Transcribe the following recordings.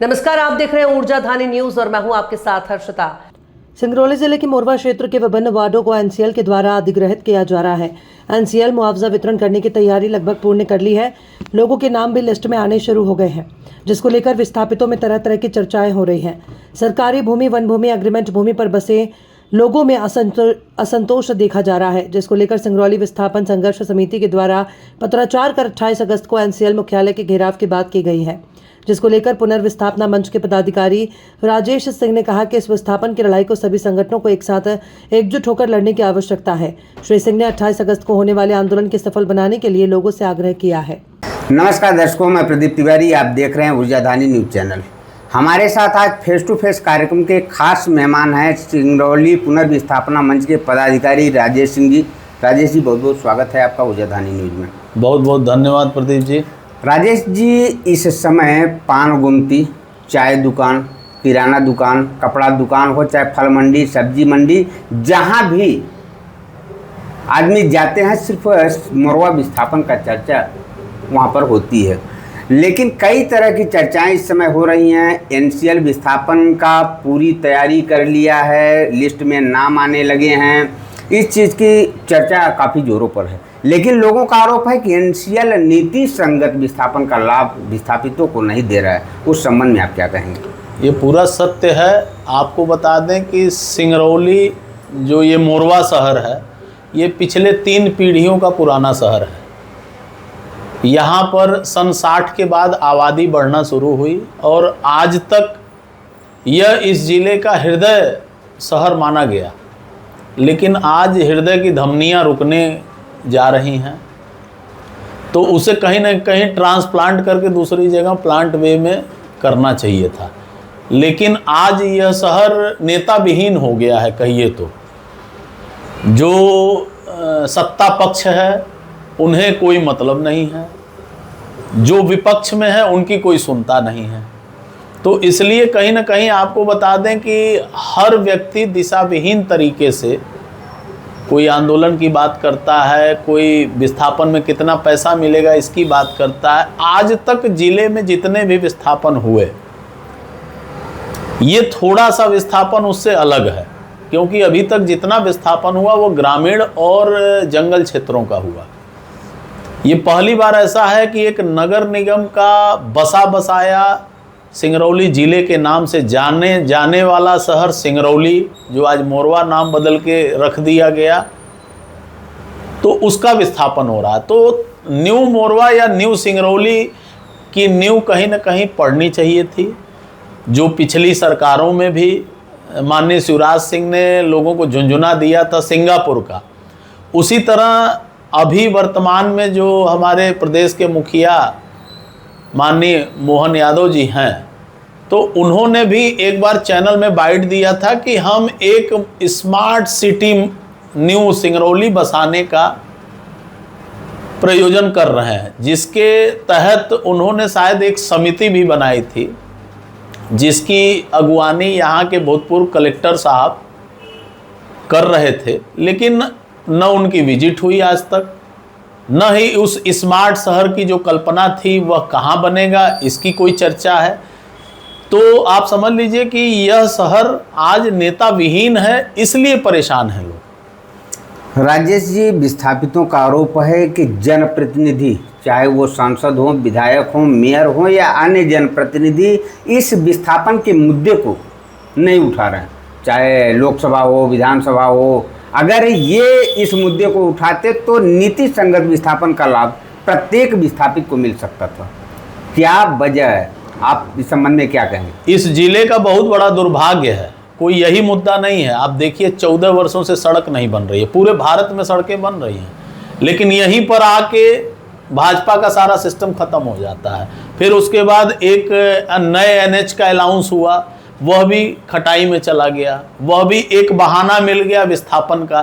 नमस्कार, आप देख रहे हैं ऊर्जाधानी न्यूज और मैं हूं आपके साथ हर्षिता। सिंगरौली जिले के मोरवा क्षेत्र के विभिन्न वार्डों को एनसीएल के द्वारा अधिग्रहित किया जा रहा है। एनसीएल मुआवजा वितरण करने की तैयारी लगभग पूर्ण कर ली है। लोगों के नाम भी लिस्ट में आने शुरू हो गए हैं, जिसको लेकर विस्थापितों में तरह तरह की चर्चाएं हो रही हैं। सरकारी भूमि, वन भूमि, एग्रीमेंट भूमि पर बसे लोगों में असंतोष देखा जा रहा है, जिसको लेकर सिंगरौली विस्थापन संघर्ष समिति के द्वारा पत्राचार कर 28 अगस्त को एनसीएल मुख्यालय के घेराव की बात की गई है, जिसको लेकर पुनर्विस्थापना मंच के पदाधिकारी राजेश सिंह ने कहा कि इस विस्थापन की लड़ाई को सभी संगठनों को एक साथ एकजुट होकर लड़ने की आवश्यकता है। श्री सिंह ने 28 अगस्त को होने वाले आंदोलन के सफल बनाने के लिए लोगों से आग्रह किया है। नमस्कार दर्शकों, मैं प्रदीप तिवारी, आप देख रहे हैं ऊर्जाधानी न्यूज चैनल। हमारे साथ आज फेस टू फेस कार्यक्रम के खास मेहमान हैं सिंगरौली पुनर्विस्थापना मंच के पदाधिकारी राजेश सिंह जी। राजेश जी, बहुत बहुत स्वागत है आपका ऊर्जाधानी न्यूज में। बहुत बहुत धन्यवाद प्रदीप जी। राजेश जी, इस समय पान गुमती, चाय दुकान, किराना दुकान, कपड़ा दुकान हो, चाहे फल मंडी, सब्जी मंडी, जहाँ भी आदमी जाते हैं सिर्फ मोरवा विस्थापन का चर्चा वहाँ पर होती है। लेकिन कई तरह की चर्चाएं इस समय हो रही हैं। एनसीएल विस्थापन का पूरी तैयारी कर लिया है, लिस्ट में नाम आने लगे हैं, इस चीज़ की चर्चा काफ़ी जोरों पर है। लेकिन लोगों का आरोप है कि एनसीएल नीति संगत विस्थापन का लाभ विस्थापितों को नहीं दे रहा है। उस संबंध में आप क्या कहेंगे? ये पूरा सत्य है। आपको बता दें कि सिंगरौली जो ये मोरवा शहर है, ये पिछले 3 पीढ़ियों का पुराना शहर है। यहाँ पर सन 60 के बाद आबादी बढ़ना शुरू हुई और आज तक यह इस ज़िले का हृदय शहर माना गया। लेकिन आज हृदय की धमनियाँ रुकने जा रही हैं, तो उसे कहीं ना कहीं ट्रांसप्लांट करके दूसरी जगह प्लांट वे में करना चाहिए था। लेकिन आज यह शहर नेता विहीन हो गया है। कहिए तो जो सत्ता पक्ष है उन्हें कोई मतलब नहीं है, जो विपक्ष में है उनकी कोई सुनता नहीं है। तो इसलिए कहीं ना कहीं आपको बता दें कि हर व्यक्ति दिशा विहीन तरीके से कोई आंदोलन की बात करता है, कोई विस्थापन में कितना पैसा मिलेगा इसकी बात करता है। आज तक जिले में जितने भी विस्थापन हुए, ये थोड़ा सा विस्थापन उससे अलग है, क्योंकि अभी तक जितना विस्थापन हुआ वो ग्रामीण और जंगल क्षेत्रों का हुआ। ये पहली बार ऐसा है कि एक नगर निगम का बसा बसाया सिंगरौली जिले के नाम से जाने वाला शहर सिंगरौली, जो आज मोरवा नाम बदल के रख दिया गया, तो उसका विस्थापन हो रहा है। तो न्यू मोरवा या न्यू सिंगरौली की नींव कहीं ना कहीं पड़नी चाहिए थी, जो पिछली सरकारों में भी माननीय शिवराज सिंह ने लोगों को झुंझुना दिया था सिंगापुर का। उसी तरह अभी वर्तमान में जो हमारे प्रदेश के मुखिया माननीय मोहन यादव जी हैं, तो उन्होंने भी एक बार चैनल में बाइट दिया था कि हम एक स्मार्ट सिटी न्यू सिंगरौली बसाने का प्रयोजन कर रहे हैं, जिसके तहत उन्होंने शायद एक समिति भी बनाई थी, जिसकी अगुवानी यहाँ के भूतपूर्व कलेक्टर साहब कर रहे थे। लेकिन न उनकी विजिट हुई आज तक, न ही उस स्मार्ट शहर की जो कल्पना थी वह कहाँ बनेगा इसकी कोई चर्चा है। तो आप समझ लीजिए कि यह शहर आज नेता विहीन है, इसलिए परेशान हैं लोग। राजेश जी, विस्थापितों का आरोप है कि जनप्रतिनिधि, चाहे वो सांसद हो, विधायक हो, मेयर हो या अन्य जनप्रतिनिधि, इस विस्थापन के मुद्दे को नहीं उठा रहे हैं। चाहे लोकसभा हो, विधानसभा हो, अगर ये इस मुद्दे को उठाते तो नीति संगत विस्थापन का लाभ प्रत्येक विस्थापित को मिल सकता था। क्या वजह है? आप इस संबंध में क्या कहेंगे? इस जिले का बहुत बड़ा दुर्भाग्य है, कोई यही मुद्दा नहीं है। आप देखिए 14 वर्षों से सड़क नहीं बन रही है, पूरे भारत में सड़कें बन रही हैं, लेकिन यहीं पर आके भाजपा का सारा सिस्टम खत्म हो जाता है। फिर उसके बाद एक नए एनएच का अनाउंस हुआ, वह भी खटाई में चला गया, वह भी एक बहाना मिल गया विस्थापन का।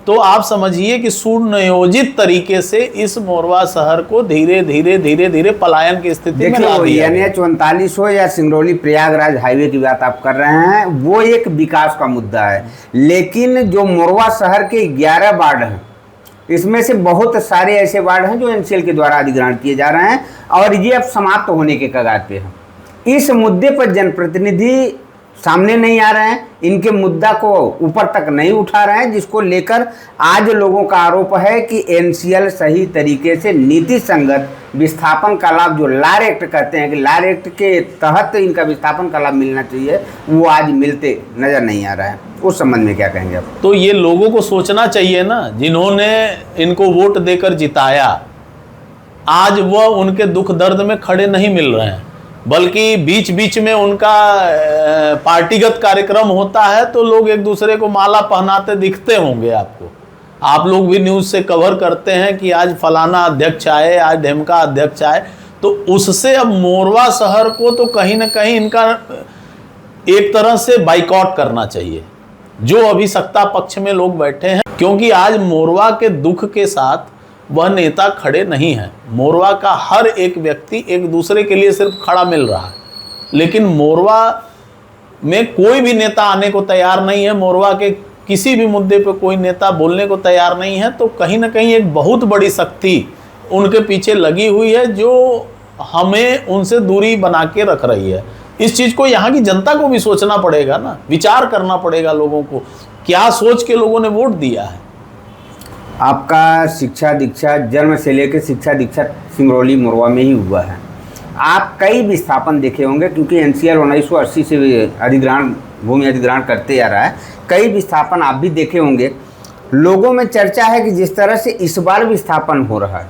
तो आप समझिए कि सुनियोजित तरीके से इस मोरवा शहर को धीरे धीरे पलायन की स्थिति में ला दिया। NH 39 हो या सिंगरौली प्रयागराज हाईवे की बात आप कर रहे हैं, वो एक विकास का मुद्दा है। लेकिन जो मोरवा शहर के 11 वार्ड हैं, इसमें से बहुत सारे ऐसे वार्ड हैं जो एनसीएल के द्वारा अधिग्रहण किए जा रहे हैं और ये अब समाप्त होने के कगार पे हैं। इस मुद्दे पर जनप्रतिनिधि सामने नहीं आ रहे हैं, इनके मुद्दा को ऊपर तक नहीं उठा रहे हैं, जिसको लेकर आज लोगों का आरोप है कि एनसीएल सही तरीके से नीति संगत विस्थापन का लाभ, जो लार एक्ट कहते हैं कि लार एक्ट के तहत इनका विस्थापन का लाभ मिलना चाहिए, वो आज मिलते नजर नहीं आ रहा है। उस संबंध में क्या कहेंगे आप? तो ये लोगों को सोचना चाहिए ना, जिन्होंने इनको वोट देकर जिताया, आज वह उनके दुख दर्द में खड़े नहीं मिल रहे हैं, बल्कि बीच बीच में उनका पार्टीगत कार्यक्रम होता है तो लोग एक दूसरे को माला पहनाते दिखते होंगे आपको। आप लोग भी न्यूज़ से कवर करते हैं कि आज फलाना अध्यक्ष आए, आज ढेमका अध्यक्ष आए, तो उससे अब मोरवा शहर को तो कहीं ना कहीं इनका एक तरह से बाइकआउट करना चाहिए, जो अभी सत्ता पक्ष में लोग बैठे हैं, क्योंकि आज मोरवा के दुख के साथ वह नेता खड़े नहीं हैं। मोरवा का हर एक व्यक्ति एक दूसरे के लिए सिर्फ खड़ा मिल रहा है, लेकिन मोरवा में कोई भी नेता आने को तैयार नहीं है, मोरवा के किसी भी मुद्दे पर कोई नेता बोलने को तैयार नहीं है। तो कहीं ना कहीं एक बहुत बड़ी शक्ति उनके पीछे लगी हुई है, जो हमें उनसे दूरी बना के रख रही है। इस चीज़ को यहाँ की जनता को भी सोचना पड़ेगा ना, विचार करना पड़ेगा लोगों को, क्या सोच के लोगों ने वोट दिया है। आपका शिक्षा दीक्षा जन्म से लेकर शिक्षा दीक्षा सिंगरौली मोरवा में ही हुआ है। आप कई विस्थापन देखे होंगे, क्योंकि एनसीएल 1980 से अधिग्रहण, भूमि अधिग्रहण करते आ रहा है। कई विस्थापन आप भी देखे होंगे। लोगों में चर्चा है कि जिस तरह से इस बार विस्थापन हो रहा है,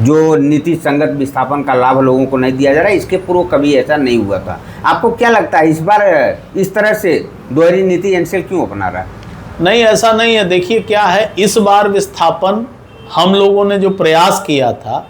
जो नीति संगत विस्थापन का लाभ लोगों को नहीं दिया जा रहा है, इसके पूर्व कभी ऐसा नहीं हुआ था। आपको क्या लगता है इस बार इस तरह से दोहरी नीति एनसीएल क्यों अपना रहा है? नहीं, ऐसा नहीं है। देखिए क्या है, इस बार विस्थापन हम लोगों ने जो प्रयास किया था,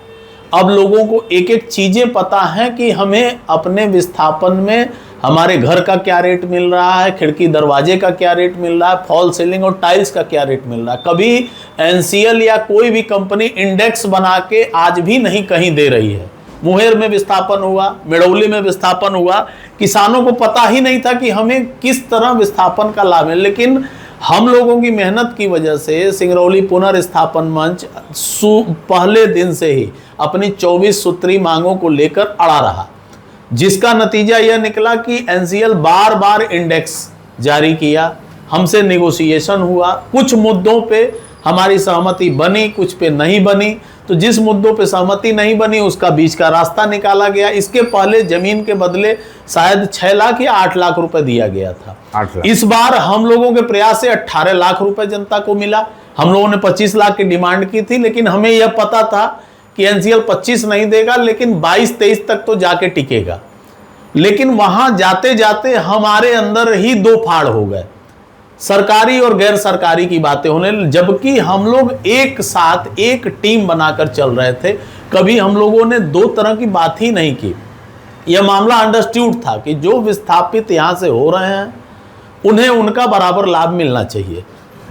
अब लोगों को एक एक चीज़ें पता हैं कि हमें अपने विस्थापन में हमारे घर का क्या रेट मिल रहा है, खिड़की दरवाजे का क्या रेट मिल रहा है, फॉल सीलिंग और टाइल्स का क्या रेट मिल रहा है। कभी एनसीएल या कोई भी कंपनी इंडेक्स बना के आज भी नहीं कहीं दे रही है। मुंगेर में विस्थापन हुआ, मेड़ौली में विस्थापन हुआ, किसानों को पता ही नहीं था कि हमें किस तरह विस्थापन का लाभ है। लेकिन हम लोगों की मेहनत की वजह से सिंगरौली पुनर्स्थापन मंच पहले दिन से ही अपनी 24 सूत्री मांगों को लेकर अड़ा रहा, जिसका नतीजा यह निकला कि एनसीएल बार बार इंडेक्स जारी किया, हमसे नेगोशिएशन हुआ, कुछ मुद्दों पे हमारी सहमति बनी, कुछ पे नहीं बनी। तो जिस मुद्दों पे सहमति नहीं बनी उसका बीच का रास्ता निकाला गया। इसके पहले जमीन के बदले शायद 6 लाख या 8 लाख रुपए दिया गया था। 8 लाख। इस बार हम लोगों के प्रयास से 18 लाख रुपए जनता को मिला। हम लोगों ने 25 लाख की डिमांड की थी, लेकिन हमें यह पता था कि एनसीएल 25 नहीं देगा, लेकिन 22-23 तक तो जाके टिकेगा। लेकिन वहां जाते जाते हमारे अंदर ही 2 फाड़ हो गए, सरकारी और गैर सरकारी की बातें होने, जबकि हम लोग एक साथ एक टीम बनाकर चल रहे थे। कभी हम लोगों ने 2 तरह की बात ही नहीं की। यह मामला अंडरस्टूड था कि जो विस्थापित यहाँ से हो रहे हैं उन्हें उनका बराबर लाभ मिलना चाहिए,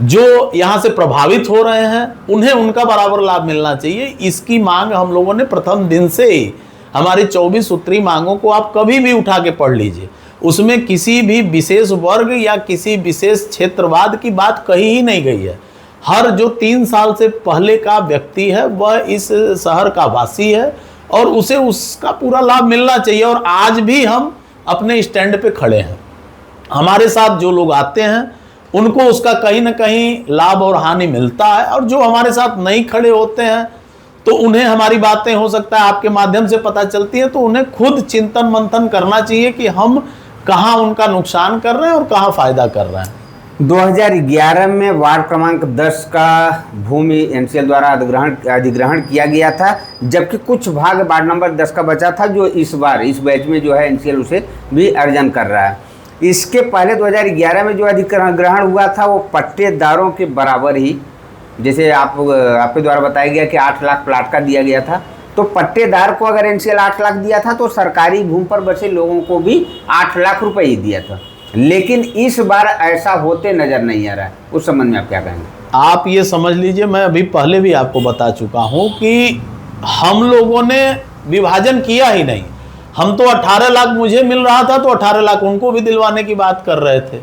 जो यहाँ से प्रभावित हो रहे हैं उन्हें उनका बराबर लाभ मिलना चाहिए। इसकी मांग हम लोगों ने प्रथम दिन से ही, हमारी 24 सूत्री मांगों को आप कभी भी उठा के पढ़ लीजिए, उसमें किसी भी विशेष वर्ग या किसी विशेष क्षेत्रवाद की बात कही ही नहीं गई है। हर जो 3 साल से पहले का व्यक्ति है वह इस शहर का वासी है और उसे उसका पूरा लाभ मिलना चाहिए। और आज भी हम अपने स्टैंड पे खड़े हैं। हमारे साथ जो लोग आते हैं उनको उसका कहीं ना कहीं लाभ और हानि मिलता है, और जो हमारे साथ नहीं खड़े होते हैं तो उन्हें हमारी बातें हो सकता है आपके माध्यम से पता चलती है, तो उन्हें खुद चिंतन मंथन करना चाहिए कि हम कहाँ उनका नुकसान कर रहे हैं और कहाँ फायदा कर रहे हैं। 2011 में वार्ड क्रमांक 10 का भूमि एनसीएल द्वारा अधिग्रहण किया गया था, जबकि कुछ भाग वार्ड नंबर 10 का बचा था, जो इस बार इस बैच में जो है एनसीएल उसे भी अर्जन कर रहा है। इसके पहले 2011 में जो अधिग्रहण हुआ था वो पट्टेदारों के बराबर ही, जैसे आपके द्वारा बताया गया कि 8 लाख प्लाट का दिया गया था, तो पट्टेदार को अगर एनसीएल 8 लाख दिया था तो सरकारी भूमि पर बसे लोगों को भी 8 लाख रुपए ही दिया था। लेकिन इस बार ऐसा होते नजर नहीं आ रहा है। उस संबंध में आप क्या कहेंगे? आप ये समझ लीजिए, मैं अभी पहले भी आपको बता चुका हूँ कि हम लोगों ने विभाजन किया ही नहीं। हम तो 18 लाख मुझे मिल रहा था तो 18 लाख उनको भी दिलवाने की बात कर रहे थे,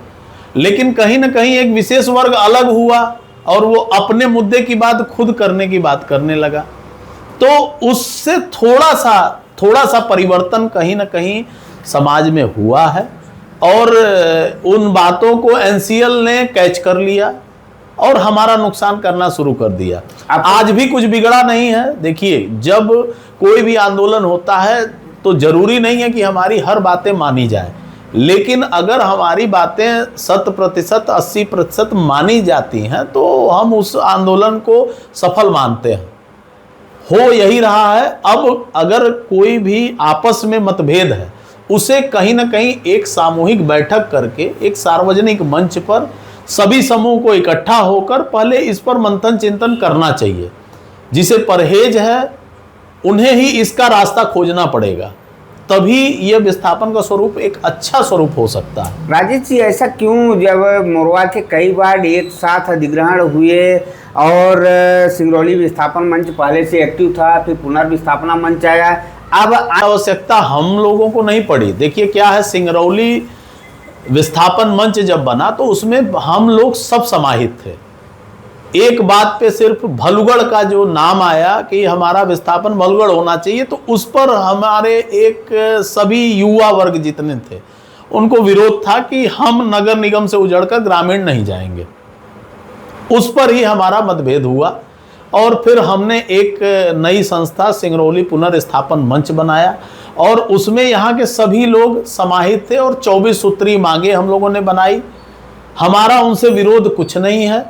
लेकिन कहीं ना कहीं एक विशेष वर्ग अलग हुआ और वो अपने मुद्दे की बात खुद करने की बात करने लगा। तो उससे थोड़ा सा परिवर्तन कहीं ना कहीं समाज में हुआ है और उन बातों को एनसीएल ने कैच कर लिया और हमारा नुकसान करना शुरू कर दिया। आज भी कुछ बिगड़ा नहीं है। देखिए, जब कोई भी आंदोलन होता है तो जरूरी नहीं है कि हमारी हर बातें मानी जाए, लेकिन अगर हमारी बातें 100%, 80% मानी जाती हैं तो हम उस आंदोलन को सफल मानते हैं। हो यही रहा है। अब अगर कोई भी आपस में मतभेद है, उसे कहीं ना कहीं एक सामूहिक बैठक करके एक सार्वजनिक मंच पर सभी समूह को इकट्ठा होकर पहले इस पर मंथन चिंतन करना चाहिए। जिसे परहेज है उन्हें ही इसका रास्ता खोजना पड़ेगा, तभी यह विस्थापन का स्वरूप एक अच्छा स्वरूप हो सकता है। राजेश जी, ऐसा क्यों, जब मोरवा के कई बार एक साथ अधिग्रहण हुए और सिंगरौली विस्थापन मंच पहले से एक्टिव था, फिर पुनर्विस्थापना मंच आया, अब आवश्यकता हम लोगों को नहीं पड़ी। देखिए क्या है, सिंगरौली विस्थापन मंच जब बना तो उसमें हम लोग सब समाहित थे। एक बात पे सिर्फ भलुगढ़ का जो नाम आया कि हमारा विस्थापन भलुगढ़ होना चाहिए, तो उस पर हमारे एक सभी युवा वर्ग जितने थे उनको विरोध था कि हम नगर निगम से उजड़कर ग्रामीण नहीं जाएंगे। उस पर ही हमारा मतभेद हुआ और फिर हमने एक नई संस्था सिंगरौली पुनर्स्थापन मंच बनाया और उसमें यहाँ के सभी लोग समाहित थे और 24 सूत्री मांगे हम लोगों ने बनाई। हमारा उनसे विरोध कुछ नहीं है।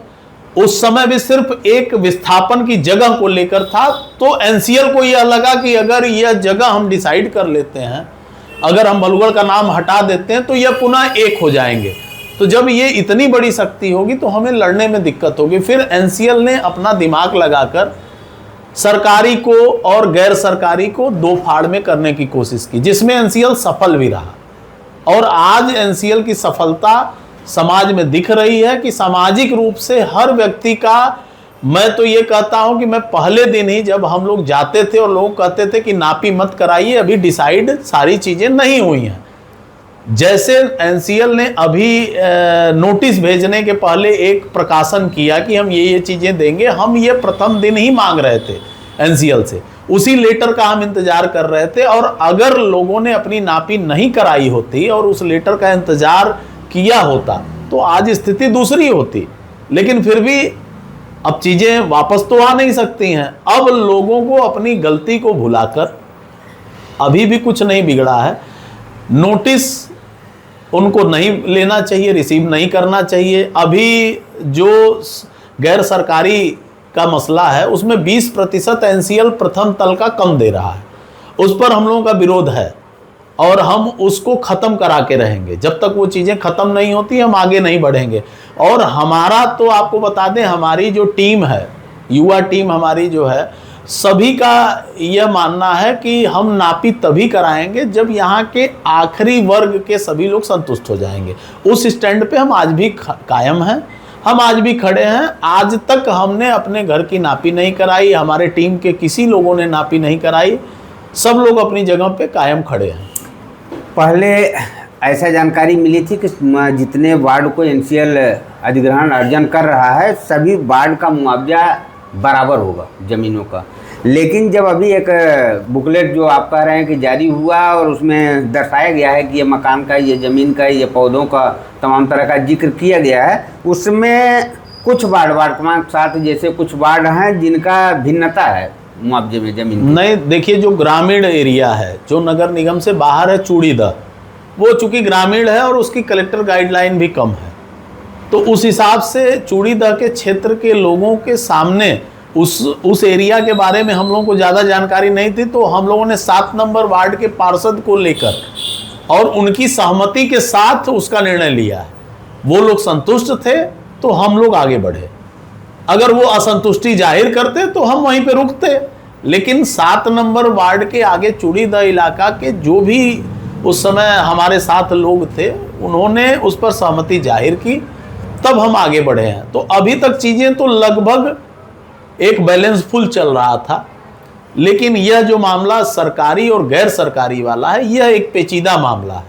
उस समय भी सिर्फ एक विस्थापन की जगह को लेकर था, तो एनसीएल को यह लगा कि अगर यह जगह हम डिसाइड कर लेते हैं, अगर हम भलुगढ़ का नाम हटा देते हैं तो यह पुनः एक हो जाएंगे। तो जब ये इतनी बड़ी शक्ति होगी तो हमें लड़ने में दिक्कत होगी। फिर एनसीएल ने अपना दिमाग लगाकर सरकारी को और गैर सरकारी को दो फाड़ में करने की कोशिश की, जिसमें एनसीएल सफल भी रहा। और आज एनसीएल की सफलता समाज में दिख रही है कि सामाजिक रूप से हर व्यक्ति का, मैं तो ये कहता हूं कि मैं पहले दिन ही जब हम लोग जाते थे और लोग कहते थे कि नापी मत कराइए, अभी डिसाइड सारी चीजें नहीं हुई हैं। जैसे एनसीएल ने अभी नोटिस भेजने के पहले एक प्रकाशन किया कि हम ये चीजें देंगे, हम ये प्रथम दिन ही मांग रहे थे एनसीएल से, उसी लेटर का हम इंतजार कर रहे थे। और अगर लोगों ने अपनी नापी नहीं कराई होती और उस लेटर का इंतजार किया होता तो आज स्थिति दूसरी होती। लेकिन फिर भी अब चीजें वापस तो आ नहीं सकती हैं। अब लोगों को अपनी गलती को भुलाकर, अभी भी कुछ नहीं बिगड़ा है, नोटिस उनको नहीं लेना चाहिए, रिसीव नहीं करना चाहिए। अभी जो गैर सरकारी का मसला है उसमें 20% एनसीएल प्रथम तल का कम दे रहा है, उस पर हम लोगों का विरोध है और हम उसको ख़त्म करा के रहेंगे। जब तक वो चीज़ें ख़त्म नहीं होती हम आगे नहीं बढ़ेंगे। और हमारा तो आपको बता दें, हमारी जो टीम है, युवा टीम हमारी जो है, सभी का यह मानना है कि हम नापी तभी कराएंगे जब यहाँ के आखिरी वर्ग के सभी लोग संतुष्ट हो जाएंगे। उस स्टैंड पे हम आज भी कायम हैं, हम आज भी खड़े हैं। आज तक हमने अपने घर की नापी नहीं कराई, हमारे टीम के किसी लोगों ने नापी नहीं कराई, सब लोग अपनी जगह पे कायम खड़े हैं। पहले ऐसा जानकारी मिली थी कि जितने वार्ड को एनसीएल अधिग्रहण अर्जन कर रहा है सभी वार्ड का मुआवजा बराबर होगा ज़मीनों का, लेकिन जब अभी एक बुकलेट जो आप कह रहे हैं कि जारी हुआ और उसमें दर्शाया गया है कि ये मकान का, ये ज़मीन का, ये पौधों का, तमाम तरह का जिक्र किया गया है, उसमें कुछ वार्ड क्रमांक 7 जैसे कुछ वार्ड हैं जिनका भिन्नता है मुआवजे में ज़मीन की। नहीं, देखिए जो ग्रामीण एरिया है, जो नगर निगम से बाहर है, चूड़ीदह, वो चूंकि ग्रामीण है और उसकी कलेक्टर गाइडलाइन भी कम है, तो उस हिसाब से चूड़ीदह के क्षेत्र के लोगों के सामने उस एरिया के बारे में हम लोगों को ज़्यादा जानकारी नहीं थी। तो हम लोगों ने 7 नंबर वार्ड के पार्षद को लेकर और उनकी सहमति के साथ उसका निर्णय लिया है। वो लोग संतुष्ट थे तो हम लोग आगे बढ़े, अगर वो असंतुष्टि जाहिर करते तो हम वहीं पे रुकते। लेकिन 7 नंबर वार्ड के आगे चूड़ीदह इलाका के जो भी उस समय हमारे साथ लोग थे, उन्होंने उस पर सहमति जाहिर की, तब हम आगे बढ़े हैं। तो अभी तक चीज़ें तो लगभग एक बैलेंसफुल चल रहा था, लेकिन यह जो मामला सरकारी और गैर सरकारी वाला है, यह एक पेचीदा मामला है।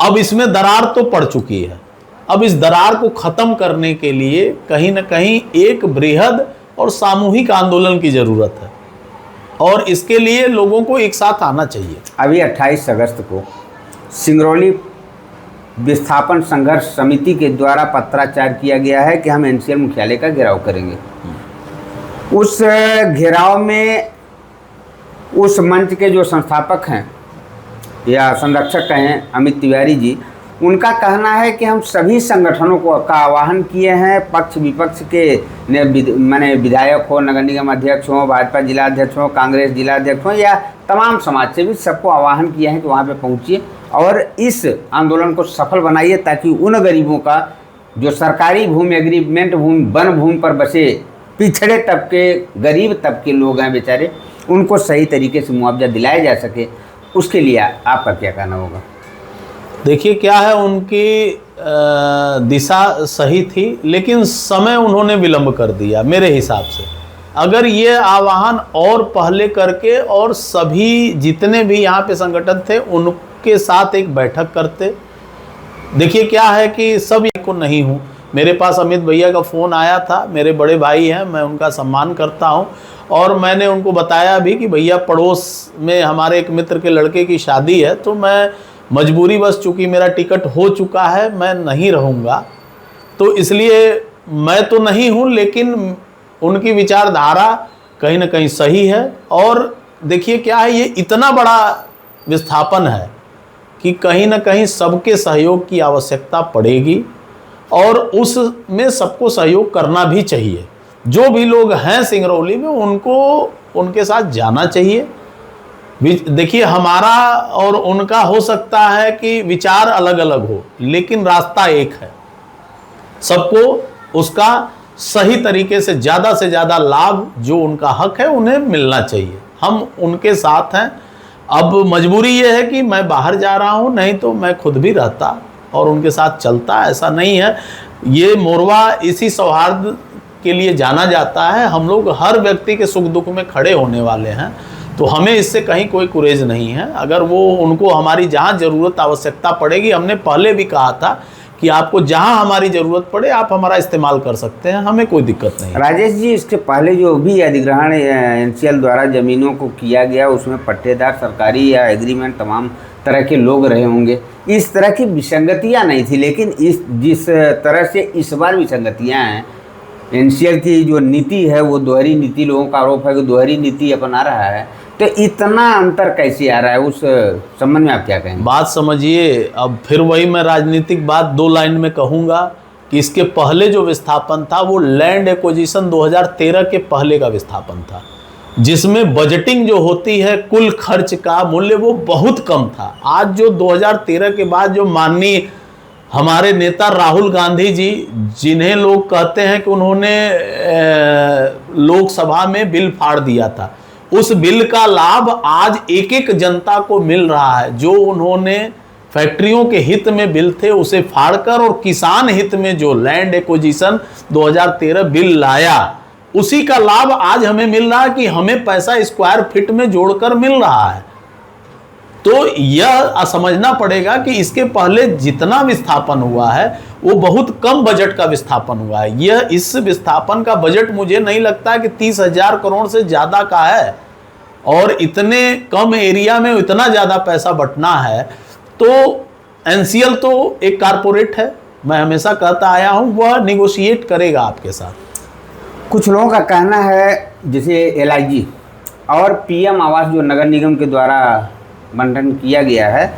अब इसमें दरार तो पड़ चुकी है, अब इस दरार को ख़त्म करने के लिए कहीं ना कहीं एक बृहद और सामूहिक आंदोलन की ज़रूरत है। और इसके लिए लोगों को एक साथ आना चाहिए। अभी 28 अगस्त को सिंगरौली विस्थापन संघर्ष समिति के द्वारा पत्राचार किया गया है कि हम एनसीएल मुख्यालय का घेराव करेंगे। उस घेराव में उस मंच के जो संस्थापक हैं या संरक्षक हैं अमित तिवारी जी, उनका कहना है कि हम सभी संगठनों को का आह्वान किए हैं, पक्ष विपक्ष के माने विधायक हो, नगर निगम अध्यक्ष हो, भाजपा जिला अध्यक्ष हो, कांग्रेस जिला अध्यक्ष हो या तमाम समाज से भी सबको आह्वान किया है कि वहाँ पे पहुँचिए और इस आंदोलन को सफल बनाइए, ताकि उन गरीबों का जो सरकारी भूमि, एग्रीमेंट भूमि, वन भूमि पर बसे पिछड़े तबके, गरीब तबके लोग हैं बेचारे, उनको सही तरीके से मुआवजा दिलाया जा सके। उसके लिए आपका क्या कहना होगा? देखिए क्या है, उनकी दिशा सही थी, लेकिन समय उन्होंने विलंब कर दिया मेरे हिसाब से। अगर ये आह्वान और पहले करके और सभी जितने भी यहाँ पे संगठन थे उनके साथ एक बैठक करते। देखिए क्या है कि सब को नहीं हूँ, मेरे पास अमित भैया का फ़ोन आया था, मेरे बड़े भाई हैं, मैं उनका सम्मान करता हूँ और मैंने उनको बताया भी कि भैया पड़ोस में हमारे एक मित्र के लड़के की शादी है, तो मैं मजबूरी बस, चूँकि मेरा टिकट हो चुका है, मैं नहीं रहूँगा, तो इसलिए मैं तो नहीं हूँ, लेकिन उनकी विचारधारा कहीं ना कहीं सही है। और देखिए क्या है, ये इतना बड़ा विस्थापन है कि कहीं ना कहीं सबके सहयोग की आवश्यकता पड़ेगी और उसमें सबको सहयोग करना भी चाहिए। जो भी लोग हैं सिंगरौली में उनको उनके साथ जाना चाहिए। देखिए हमारा और उनका हो सकता है कि विचार अलग अलग हो, लेकिन रास्ता एक है, सबको उसका सही तरीके से ज़्यादा लाभ जो उनका हक है उन्हें मिलना चाहिए। हम उनके साथ हैं। अब मजबूरी ये है कि मैं बाहर जा रहा हूँ, नहीं तो मैं खुद भी रहता और उनके साथ चलता, ऐसा नहीं है। ये मोरवा इसी सौहार्द के लिए जाना जाता है। हम लोग हर व्यक्ति के सुख दुख में खड़े होने वाले हैं, तो हमें इससे कहीं कोई कुरेज नहीं है। अगर वो उनको हमारी जहाँ ज़रूरत आवश्यकता पड़ेगी, हमने पहले भी कहा था कि आपको जहाँ हमारी ज़रूरत पड़े आप हमारा इस्तेमाल कर सकते हैं, हमें कोई दिक्कत नहीं। राजेश जी, इसके पहले जो भी अधिग्रहण एनसीएल द्वारा ज़मीनों को किया गया, उसमें पट्टेदार, सरकारी या एग्रीमेंट तमाम तरह के लोग रहे होंगे, इस तरह की विसंगतियाँ नहीं थी। लेकिन जिस तरह से इस बार विसंगतियाँ हैं, एनसीएल की जो नीति है वो दोहरी नीति, लोगों का आरोप है कि दोहरी नीति अपना रहा है, तो इतना अंतर कैसे आ रहा है, उस संबंध में आप क्या कहेंगे? बात समझिए, अब फिर वही मैं राजनीतिक बात 2 लाइन में कहूँगा कि इसके पहले जो विस्थापन था वो लैंड एक्विजिशन 2013 के पहले का विस्थापन था, जिसमें बजटिंग जो होती है कुल खर्च का मूल्य वो बहुत कम था। आज जो 2013 के बाद जो माननीय हमारे नेता राहुल गांधी जी, जिन्हें लोग कहते हैं कि उन्होंने लोकसभा में बिल फाड़ दिया था, उस बिल का लाभ आज एक एक जनता को मिल रहा है। जो उन्होंने फैक्ट्रियों के हित में बिल थे उसे फाड़कर और किसान हित में जो लैंड एक्विजिशन 2013 बिल लाया, उसी का लाभ आज हमें मिल रहा है कि हमें पैसा स्क्वायर फीट में जोड़कर मिल रहा है। तो यह समझना पड़ेगा कि इसके पहले जितना विस्थापन हुआ है वो बहुत कम बजट का विस्थापन हुआ है। यह इस विस्थापन का बजट मुझे नहीं लगता कि 30,000 करोड़ से ज़्यादा का है, और इतने कम एरिया में इतना ज़्यादा पैसा बंटना है। तो एनसीएल तो एक कारपोरेट है, मैं हमेशा कहता आया हूँ, वह निगोशिएट करेगा आपके साथ। कुछ लोगों का कहना है जैसे एलआईजी और पीएम आवास जो नगर निगम के द्वारा बंटन किया गया है,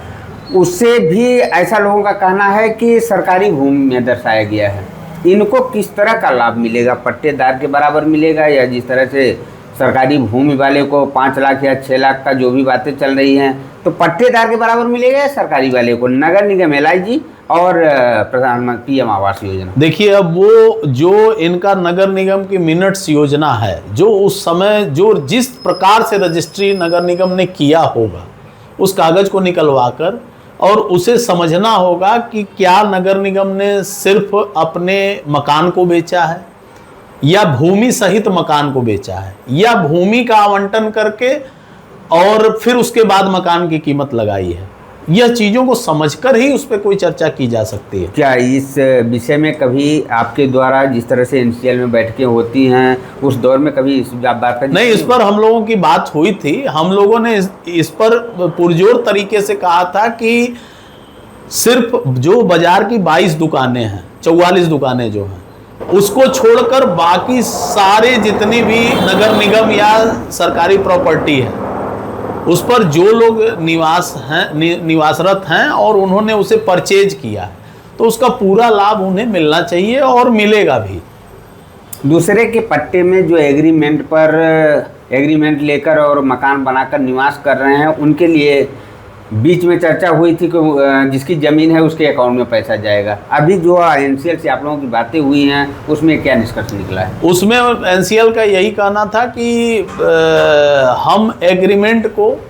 उससे भी ऐसा लोगों का कहना है कि सरकारी भूमि में दर्शाया गया है। इनको किस तरह का लाभ मिलेगा? पट्टेदार के बराबर मिलेगा, या जिस तरह से सरकारी भूमि वाले को 5 लाख या 6 लाख का जो भी बातें चल रही हैं, तो पट्टेदार के बराबर मिलेगा या सरकारी वाले को? नगर निगम, एलआईजी और प्रधानमंत्री पीएम आवास योजना। देखिए, अब वो जो इनका नगर निगम की मिनट्स योजना है, जो उस समय जो जिस प्रकार से रजिस्ट्री नगर निगम ने किया होगा, उस कागज़ को निकलवा कर और उसे समझना होगा कि क्या नगर निगम ने सिर्फ अपने मकान को बेचा है, या भूमि सहित मकान को बेचा है, या भूमि का आवंटन करके और फिर उसके बाद मकान की कीमत लगाई है। यह चीज़ों को समझकर ही उस पर कोई चर्चा की जा सकती है। क्या इस विषय में कभी आपके द्वारा जिस तरह से एनसीएल में बैठकें होती हैं उस दौर में कभी इस बात नहीं, इस पर हम लोगों की बात हुई थी। हम लोगों ने इस पर पुरजोर तरीके से कहा था कि सिर्फ जो बाजार की 22 दुकानें हैं, 44 दुकानें जो हैं, उसको छोड़कर बाकी सारे जितनी भी नगर निगम या सरकारी प्रॉपर्टी है उस पर जो लोग निवासरत हैं और उन्होंने उसे परचेज किया है तो उसका पूरा लाभ उन्हें मिलना चाहिए और मिलेगा भी। दूसरे के पट्टे में जो एग्रीमेंट लेकर और मकान बनाकर निवास कर रहे हैं उनके लिए बीच में चर्चा हुई थी कि जिसकी ज़मीन है उसके अकाउंट में पैसा जाएगा। अभी जो एनसीएल से आप लोगों की बातें हुई हैं उसमें क्या निष्कर्ष निकला है? उसमें एनसीएल का यही कहना था कि हम एग्रीमेंट को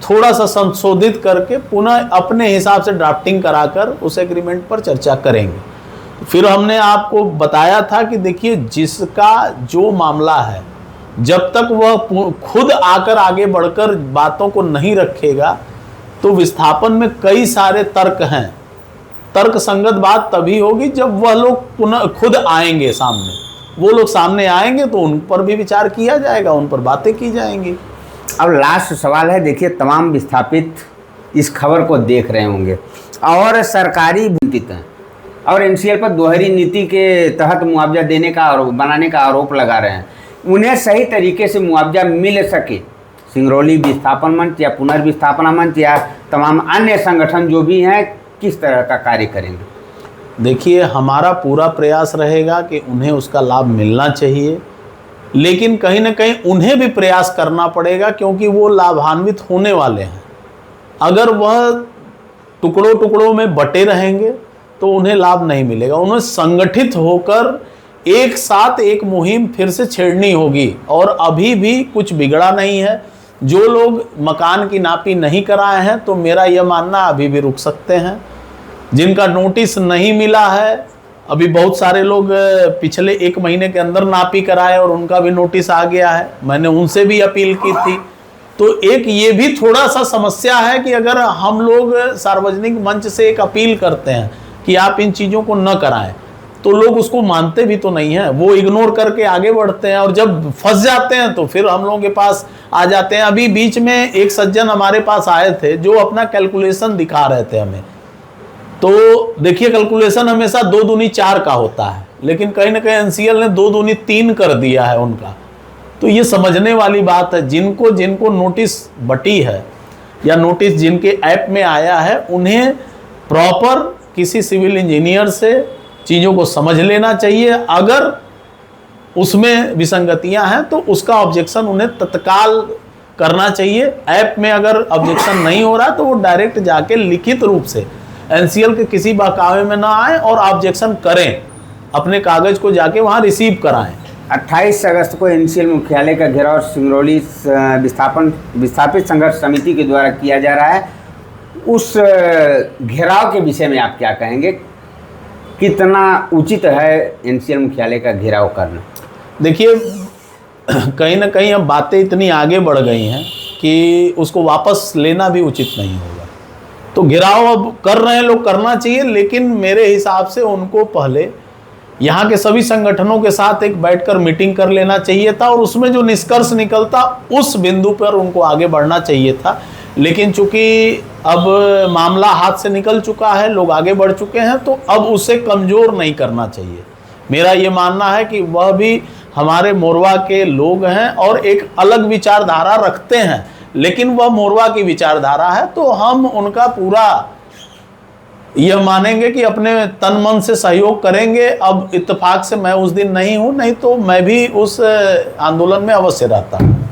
थोड़ा सा संशोधित करके पुनः अपने हिसाब से ड्राफ्टिंग कराकर उस एग्रीमेंट पर चर्चा करेंगे। फिर हमने आपको बताया था कि देखिए, जिसका जो मामला है जब तक वह खुद आकर आगे बढ़कर बातों को नहीं रखेगा तो विस्थापन में कई सारे तर्क हैं। तर्क संगत बात तभी होगी जब वह लोग पुनः खुद आएंगे सामने। वो लोग सामने आएंगे तो उन पर भी विचार किया जाएगा, उन पर बातें की जाएंगी। अब लास्ट सवाल है, देखिए तमाम विस्थापित इस खबर को देख रहे होंगे और सरकारी भूमित हैं और एनसीएल पर दोहरी नीति के तहत मुआवजा देने का बनाने का आरोप लगा रहे हैं। उन्हें सही तरीके से मुआवजा मिल सके, सिंगरौली विस्थापन मंच या पुनर्विस्थापना मंच या तमाम अन्य संगठन जो भी हैं किस तरह का कार्य करेंगे? देखिए, हमारा पूरा प्रयास रहेगा कि उन्हें उसका लाभ मिलना चाहिए, लेकिन कहीं ना कहीं उन्हें भी प्रयास करना पड़ेगा क्योंकि वो लाभान्वित होने वाले हैं। अगर वह टुकड़ों टुकड़ों में बटे रहेंगे तो उन्हें लाभ नहीं मिलेगा। उन्हें संगठित होकर एक साथ एक मुहिम फिर से छेड़नी होगी और अभी भी कुछ बिगड़ा नहीं है। जो लोग मकान की नापी नहीं कराए हैं तो मेरा यह मानना अभी भी रुक सकते हैं। जिनका नोटिस नहीं मिला है, अभी बहुत सारे लोग पिछले 1 महीने के अंदर नापी कराए और उनका भी नोटिस आ गया है। मैंने उनसे भी अपील की थी। तो एक ये भी थोड़ा सा समस्या है कि अगर हम लोग सार्वजनिक मंच से एक अपील करते हैं कि आप इन चीज़ों को न कराएं तो लोग उसको मानते भी तो नहीं हैं, वो इग्नोर करके आगे बढ़ते हैं और जब फंस जाते हैं तो फिर हम लोगों के पास आ जाते हैं। अभी बीच में एक सज्जन हमारे पास आए थे जो अपना कैलकुलेशन दिखा रहे थे हमें। तो देखिए, कैलकुलेशन हमेशा 2 दूनी 4 का होता है, लेकिन कहीं ना कहीं एनसीएल ने 2 दूनी 3 कर दिया है उनका। तो ये समझने वाली बात है, जिनको नोटिस बटी है या नोटिस जिनके ऐप में आया है उन्हें प्रॉपर किसी सिविल इंजीनियर से चीज़ों को समझ लेना चाहिए। अगर उसमें विसंगतियां हैं तो उसका ऑब्जेक्शन उन्हें तत्काल करना चाहिए। ऐप में अगर ऑब्जेक्शन नहीं हो रहा तो वो डायरेक्ट जाके लिखित रूप से एनसीएल के किसी बहकावे में ना आए और ऑब्जेक्शन करें, अपने कागज को जाके वहाँ रिसीव कराएं। 28 अगस्त को एनसीएल मुख्यालय का घेराव सिंगरौली विस्थापित संघर्ष समिति के द्वारा किया जा रहा है। उस घेराव के विषय में आप क्या कहेंगे? कितना उचित है एनसीएल मुख्यालय का घेराव करना? देखिए, कहीं ना कहीं अब बातें इतनी आगे बढ़ गई हैं कि उसको वापस लेना भी उचित नहीं होगा। तो घेराव अब कर रहे हैं लोग, करना चाहिए, लेकिन मेरे हिसाब से उनको पहले यहाँ के सभी संगठनों के साथ एक बैठकर मीटिंग कर लेना चाहिए था और उसमें जो निष्कर्ष निकलता उस बिंदु पर उनको आगे बढ़ना चाहिए था। लेकिन चूंकि अब मामला हाथ से निकल चुका है, लोग आगे बढ़ चुके हैं, तो अब उसे कमज़ोर नहीं करना चाहिए। मेरा ये मानना है कि वह भी हमारे मोरवा के लोग हैं और एक अलग विचारधारा रखते हैं, लेकिन वह मोरवा की विचारधारा है, तो हम उनका पूरा यह मानेंगे कि अपने तन मन से सहयोग करेंगे। अब इत्तेफाक से मैं उस दिन नहीं हूँ, नहीं तो मैं भी उस आंदोलन में अवश्य रहता हूँ।